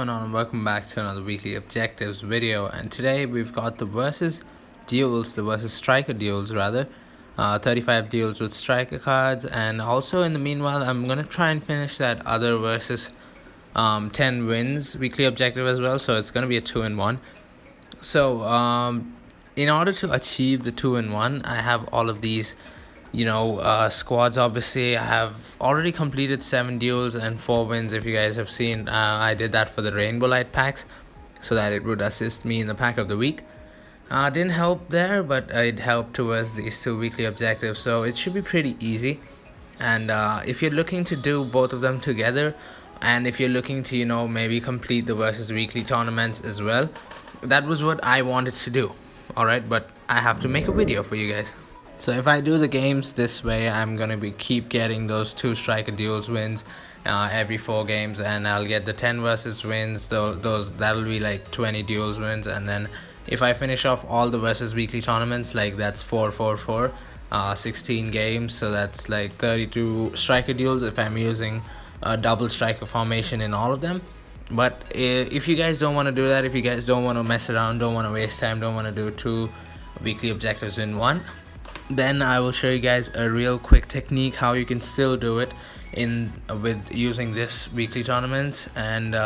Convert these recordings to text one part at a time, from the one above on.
And welcome back to another weekly objectives video, and today we've got the versus striker duels rather, 35 duels with striker cards. And also in the meanwhile I'm gonna try and finish that other versus 10 wins weekly objective as well, so it's gonna be a 2-in-1. So in order to achieve the 2-in-1, I have all of these squads. Obviously I have already completed 7 duels and 4 wins. If you guys have seen, I did that for the rainbow light packs so that it would assist me in the pack of the week. Didn't help there, but it helped towards these 2 weekly objectives, so it should be pretty easy. And if you're looking to do both of them together, and if you're looking to maybe complete the versus weekly tournaments as well, that was what I wanted to do. Alright, but I have to make a video for you guys. So if I do the games this way, I'm gonna be keep getting those 2 striker duels wins every 4 games, and I'll get the 10 versus wins. Those that'll be like 20 duels wins, and then if I finish off all the versus weekly tournaments, like that's 4 16 games, so that's like 32 striker duels if I'm using a double striker formation in all of them. But if you guys don't want to do that, if you guys don't want to mess around, don't want to waste time, don't want to do 2 weekly objectives in one, then I will show you guys a real quick technique how you can still do it in with using this weekly tournaments. And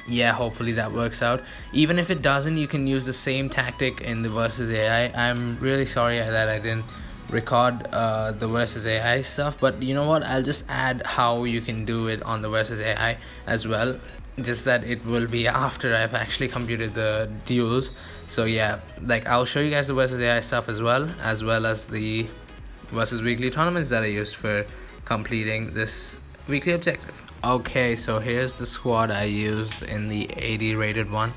yeah, hopefully that works out. Even if it doesn't, you can use the same tactic in the versus AI. I'm really sorry that I didn't record the versus AI stuff, but you know what, I'll just add how you can do it on the versus AI as well, just that it will be after I've actually computed the duels. So yeah, like I'll show you guys the versus AI stuff as well as the versus weekly tournaments that I used for completing this weekly objective. Okay, so here's the squad I used in the 80 rated one.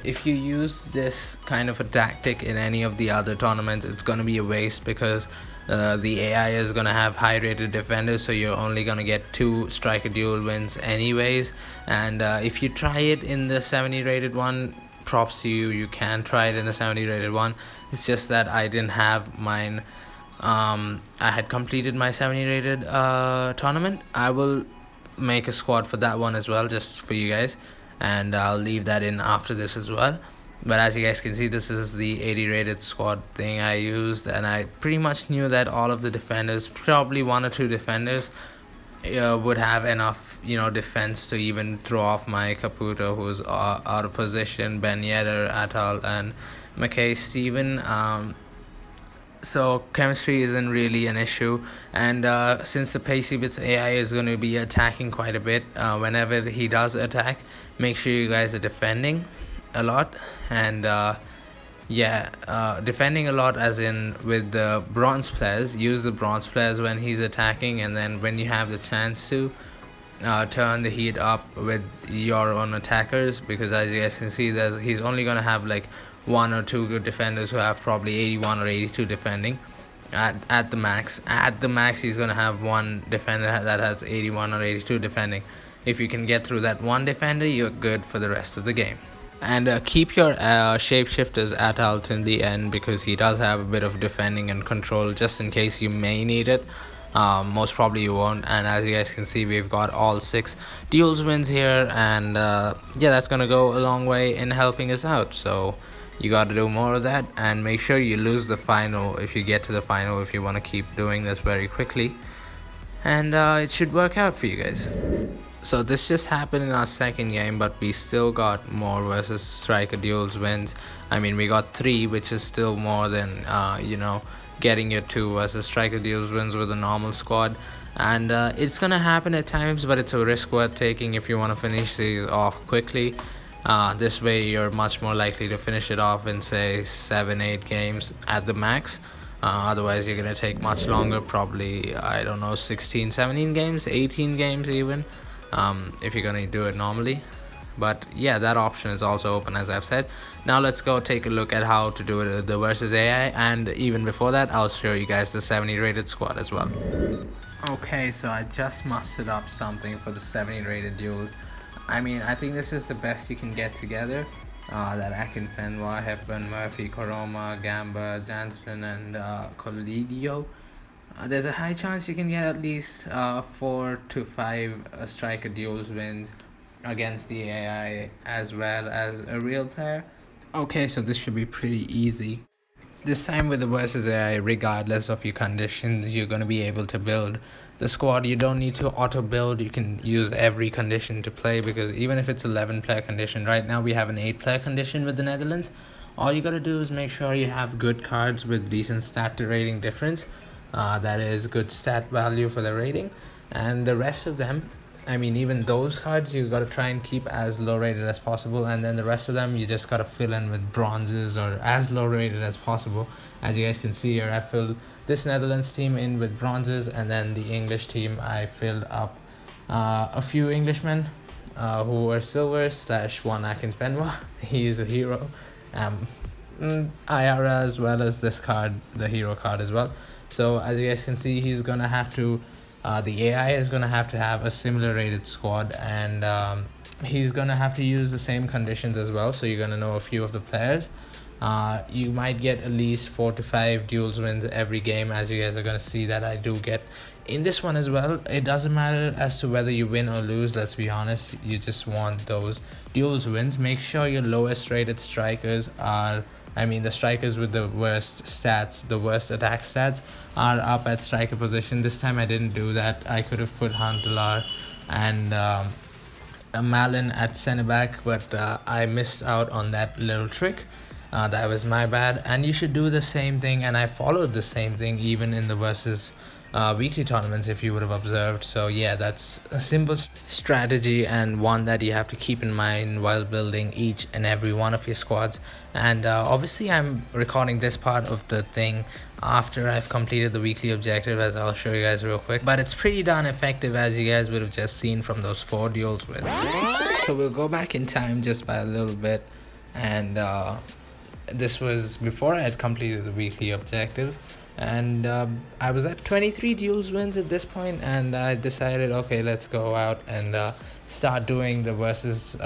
If you use this kind of a tactic in any of the other tournaments, it's gonna be a waste because the AI is gonna have high rated defenders, so you're only gonna get 2 striker duel wins anyways. And if you try it in the 70 rated one, props to you, you can try it in the 70 rated one. It's just that I didn't have mine. I had completed my 70 rated tournament. I will make a squad for that one as well, just for you guys, and I'll leave that in after this as well. But as you guys can see, this is the 80 rated squad thing I used, and I pretty much knew that all of the defenders, probably 1 or 2 defenders, would have enough defense to even throw off my Caputo, who's out of position, Ben Yedder, Atal, and McKay Steven. So chemistry isn't really an issue, and since the Pacybits AI is going to be attacking quite a bit, whenever he does attack, make sure you guys are defending a lot. And defending a lot as in with the bronze players. Use the bronze players when he's attacking, and then when you have the chance to turn the heat up with your own attackers, because as you guys can see, he's only going to have like 1 or 2 good defenders who have probably 81 or 82 defending at the max. At the max, he's going to have 1 defender that has 81 or 82 defending. If you can get through that 1 defender, you're good for the rest of the game. And keep your shapeshifters at out in the end, because he does have a bit of defending and control, just in case you may need it. Most probably you won't. And as you guys can see, we've got all 6 duels wins here, and yeah, that's gonna go a long way in helping us out. So you got to do more of that, and make sure you lose the final if you get to the final, if you want to keep doing this very quickly, and it should work out for you guys. So this just happened in our second game, but we still got more versus striker duels wins. I mean, we got 3, which is still more than getting your 2 versus striker duels wins with a normal squad. And it's gonna happen at times, but it's a risk worth taking if you want to finish these off quickly. This way you're much more likely to finish it off in say 7-8 games at the max. Otherwise you're gonna take much longer, probably, I don't know, 16-17 games, 18 games even, if you're gonna do it normally. But yeah, that option is also open, as I've said. Now let's go take a look at how to do it the versus AI, and even before that I'll show you guys the 70 rated squad as well. Okay, so I just mustered up something for the 70 rated duels. I mean, I think this is the best you can get together. That Akinfenwa, Hepburn, Murphy, Koroma, Gamba, Jansen, and Colidio. There's a high chance you can get at least 4 to 5 striker duels wins against the AI as well as a real player. Okay, so this should be pretty easy. This time with the versus AI, regardless of your conditions, you're going to be able to build the squad. You don't need to auto build. You can use every condition to play, because even if it's 11 player condition, right now we have an 8 player condition with the Netherlands. All you got to do is make sure you have good cards with decent stat to rating difference. That is good stat value for the rating. And the rest of them, I mean, even those cards, you got to try and keep as low rated as possible, and then the rest of them you just got to fill in with bronzes or as low rated as possible. As you guys can see here, I filled this Netherlands team in with bronzes, and then the English team I filled up a few Englishmen who were silver slash one Akin Fenwa. He is a hero. Um, IRA, as well as this card, the hero card as well. So as you guys can see, he's gonna have to the AI is going to have a similar rated squad, and he's going to have to use the same conditions as well. So you're going to know a few of the players. You might get at least 4 to 5 duels wins every game, as you guys are going to see that I do get in this one as well. It doesn't matter as to whether you win or lose, let's be honest. You just want those duels wins. Make sure your lowest rated strikers are, I mean, the strikers with the worst stats, the worst attack stats, are up at striker position. This time I didn't do that. I could have put Huntelaar and Malin at centre back, but I missed out on that little trick. That was my bad. And you should do the same thing, and I followed the same thing even in the versus weekly tournaments, if you would have observed. So yeah, that's a simple strategy, and one that you have to keep in mind while building each and every one of your squads. And obviously I'm recording this part of the thing after I've completed the weekly objective, as I'll show you guys real quick, but it's pretty darn effective, as you guys would have just seen from those 4 duels with. So we'll go back in time just by a little bit, and this was before I had completed the weekly objective, and I was at 23 duels wins at this point, and I decided, okay, let's go out and start doing the versus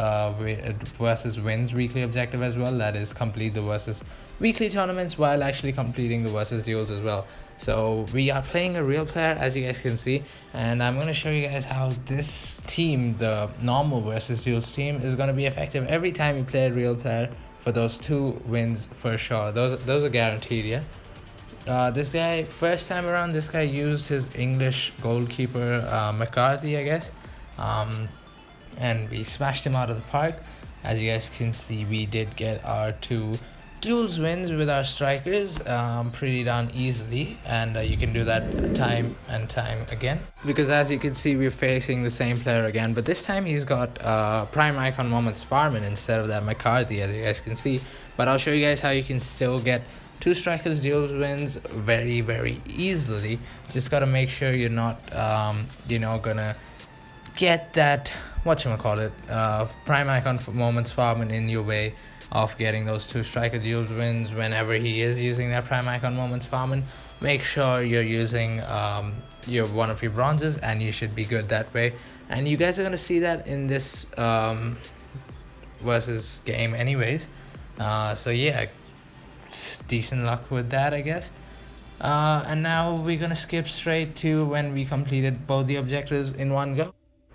wins weekly objective as well. That is, complete the versus weekly tournaments while actually completing the versus duels as well. So we are playing a real player, as you guys can see, and I'm going to show you guys how this team, the normal versus duels team, is going to be effective every time you play a real player for those 2 wins for sure. Those are guaranteed, yeah. This guy, first time around, this guy used his English goalkeeper McCarthy, I guess, and we smashed him out of the park. As you guys can see, we did get our 2 duels wins with our strikers pretty darn easily, and you can do that time and time again, because as you can see, we're facing the same player again, but this time he's got prime icon moments farming instead of that McCarthy, as you guys can see. But I'll show you guys how you can still get 2 strikers duels wins very, very easily. Just gotta make sure you're not gonna get that prime icon moments farming in your way of getting those 2 striker duels wins whenever he is using that prime icon moments farming. Make sure you're using your one of your bronzes, and you should be good that way. And you guys are gonna see that in this versus game anyways. So yeah, decent luck with that, I guess. And now we're gonna skip straight to when we completed both the objectives in one go.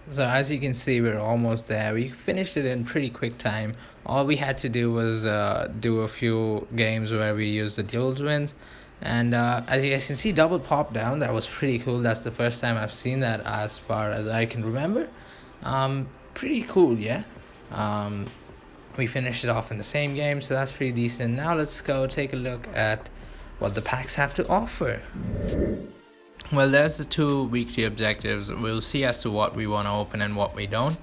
So as you can see, we're almost there. We finished it in pretty quick time. All we had to do was do a few games where we used the duels wins, and as you guys can see, double pop down. That was pretty cool. That's the first time I've seen that as far as I can remember. Pretty cool, yeah. We finished it off in the same game, so that's pretty decent. Now let's go take a look at what the packs have to offer. Well, there's the 2 weekly objectives. We'll see as to what we want to open and what we don't.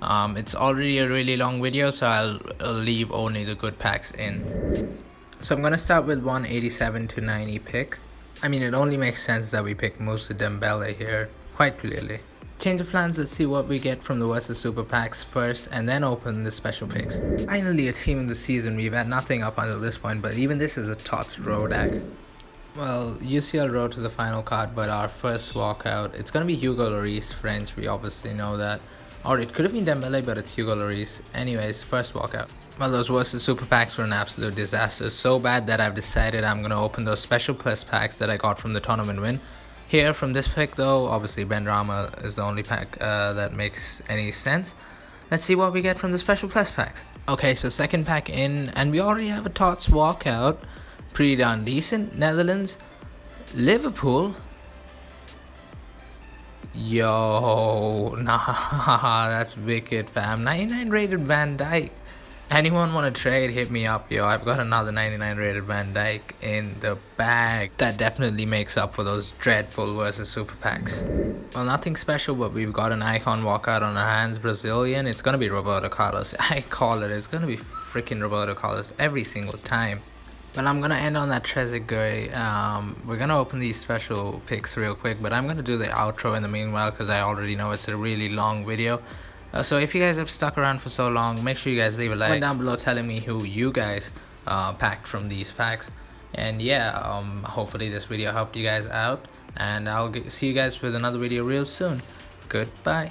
It's already a really long video, so I'll leave only the good packs in. So I'm going to start with 187 to 90 pick. I mean, it only makes sense that we pick Moussa Dembele here, quite clearly. Change of plans, let's see what we get from the versus super packs first, and then open the special picks. Finally a team of the season. We've had nothing up until this point, but even this is a Tots row deck. Well, UCL road to the final card, but our first walkout, it's going to be Hugo Lloris, French, we obviously know that. Or it could have been Dembele, but it's Hugo Lloris. Anyways, first walkout. Well, those versus super packs were an absolute disaster. So bad that I've decided I'm going to open those special plus packs that I got from the tournament win. Here, from this pick though, obviously Ben Rama is the only pack that makes any sense. Let's see what we get from the special plus packs. Okay, so second pack in, and we already have a Tots walkout. Pretty darn decent. Netherlands, Liverpool. Yo, nah, that's wicked, fam. 99 rated Van Dijk. Anyone want to trade, hit me up, yo. I've got another 99 rated Van Dijk in the bag. That definitely makes up for those dreadful versus super packs. Well, nothing special, but we've got an icon walkout on our hands. Brazilian. It's going to be Roberto Carlos. I call it. It's going to be freaking Roberto Carlos every single time. But I'm going to end on that Trezeguet. We're going to open these special picks real quick, but I'm going to do the outro in the meanwhile because I already know it's a really long video. So if you guys have stuck around for so long, make sure you guys leave a like down below telling me who you guys packed from these packs. And yeah, hopefully this video helped you guys out, and I'll see you guys with another video real soon. Goodbye.